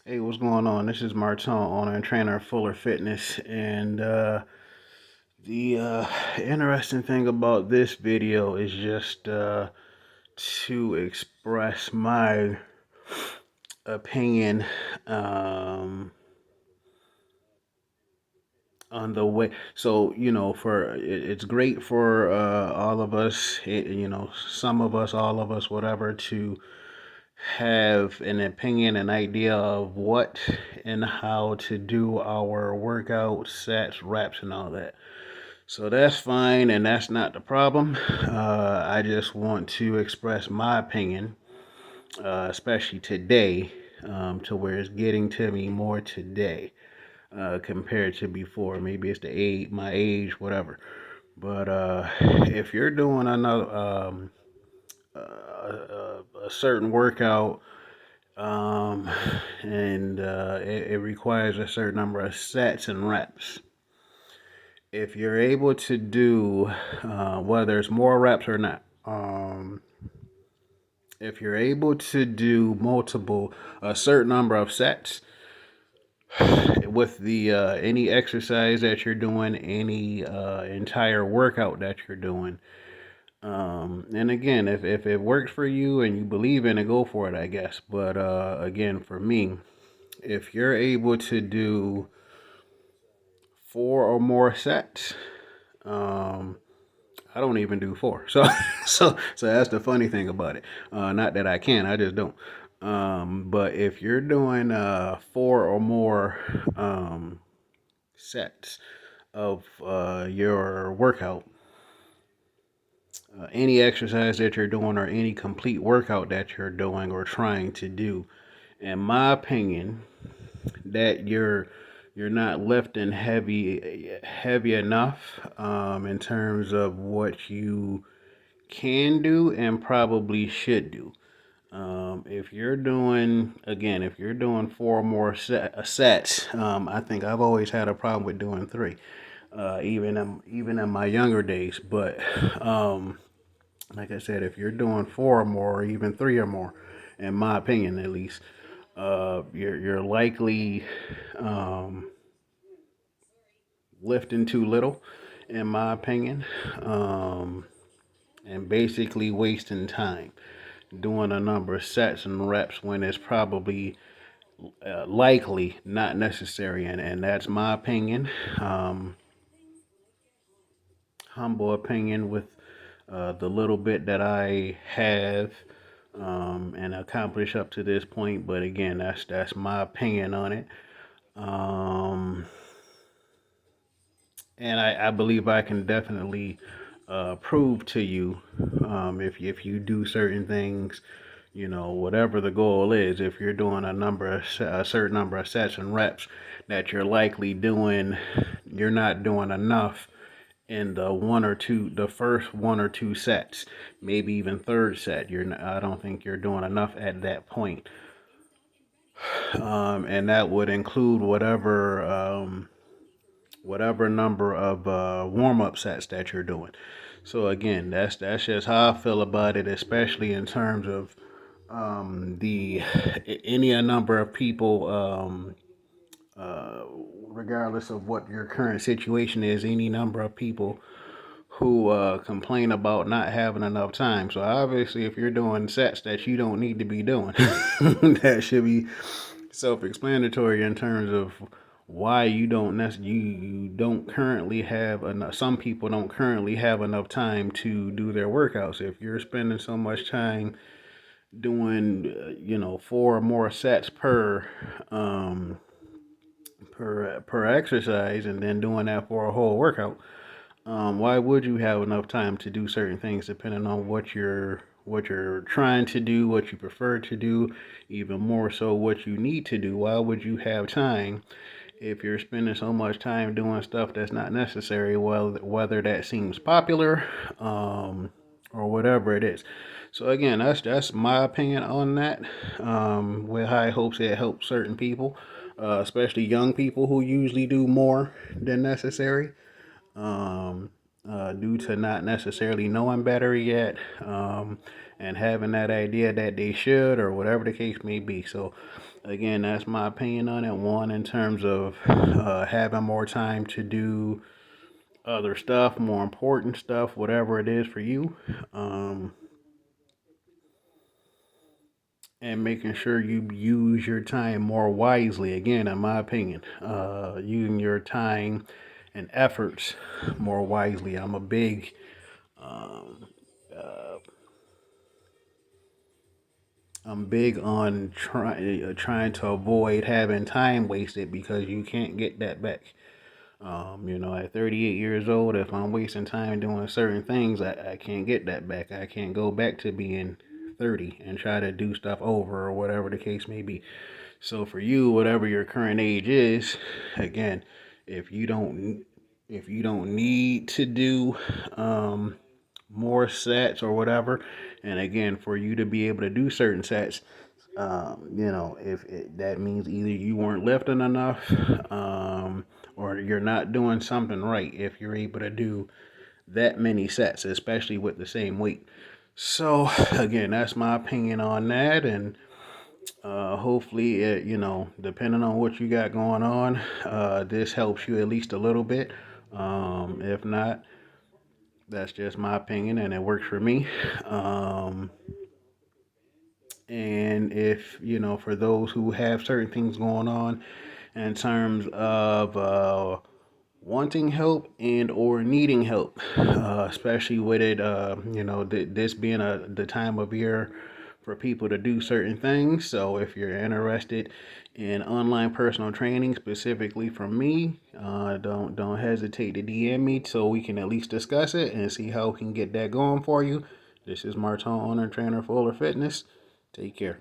Hey, what's going on? This is Martin, owner and trainer of Fuller Fitness. And the interesting thing about this video is just to express my opinion um, on the way. So, it's great for all of us, some of us, all of us, whatever, to have an opinion, an idea of what and how to do our workout sets, reps, and all that. So that's fine, and that's not the problem. I just want to express my opinion, especially today, to where it's getting to me more today compared to before. Maybe it's the age, my age, whatever. But if you're doing another a certain workout um, and it requires a certain number of sets and reps. If you're able to do, whether it's more reps or not, if you're able to do a certain number of sets with the any exercise that you're doing, any entire workout that you're doing, and again, if it works for you and you believe in it, go for it, I guess. But again, for me, if you're able to do four or more sets, um, I don't even do four. So so that's the funny thing about it. Not that I can, I just don't. But if you're doing four or more sets of your workout, any exercise that you're doing or any complete workout that you're doing or trying to do, in my opinion, that you're not lifting heavy enough in terms of what you can do and probably should do. If you're doing again, if you're doing four or more sets, I think I've always had a problem with doing three, even in my younger days. But like I said, if you're doing four or more, or even three or more, in my opinion at least, you're likely um, lifting too little, in my opinion, um, and basically wasting time doing a number of sets and reps when it's probably likely not necessary. And that's my opinion, humble opinion with the little bit that I have and accomplished up to this point. But again, that's my opinion on it. Um, and I believe I can definitely prove to you if you do certain things, whatever the goal is. If you're doing a certain number of sets and reps, that you're not doing enough in the first one or two sets, maybe even third set. I don't think you're doing enough at that point, and that would include whatever number of warm up sets that you're doing. So again, that's just how I feel about it, especially in terms of the any number of people, uh, regardless of what your current situation is, any number of people who complain about not having enough time. So obviously, if you're doing sets that you don't need to be doing, that should be self-explanatory in terms of why you don't currently have enough. Some people don't currently have enough time to do their workouts. If you're spending so much time doing four or more sets um per exercise and then doing that for a whole workout, why would you have enough time to do certain things depending on what you're trying to do, what you prefer to do, even more so what you need to do? Why would you have time if you're spending so much time doing stuff that's not necessary? Well, whether that seems popular, or whatever it is. So again, that's my opinion on that. With high hopes it helps certain people, especially young people who usually do more than necessary, due to not necessarily knowing better yet, and having that idea that they should, or whatever the case may be. So again, that's my opinion on it. One, in terms of having more time to do other stuff, more important stuff, whatever it is for you. And making sure you use your time more wisely. Again, in my opinion, using your time and efforts more wisely. Um, uh, I'm big on trying to avoid having time wasted, because you can't get that back. At 38 years old, if I'm wasting time doing certain things, I can't get that back. I can't go back to being 30 and try to do stuff over, or whatever the case may be. So for you, whatever your current age is, again, if you don't if you don't need to do more sets or whatever, and again, for you to be able to do certain sets, if that means either you weren't lifting enough, or you're not doing something right, if you're able to do that many sets, especially with the same weight. So again, that's my opinion on that, and hopefully, depending on what you got going on, this helps you at least a little bit. If not, that's just my opinion, and it works for me. And if, for those who have certain things going on in terms of wanting help and or needing help, especially with it, this being the time of year for people to do certain things. So if you're interested in online personal training, specifically from me, don't hesitate to DM me so we can at least discuss it and see how we can get that going for you. This is Martin, owner and trainer, Fuller Fitness. Take care.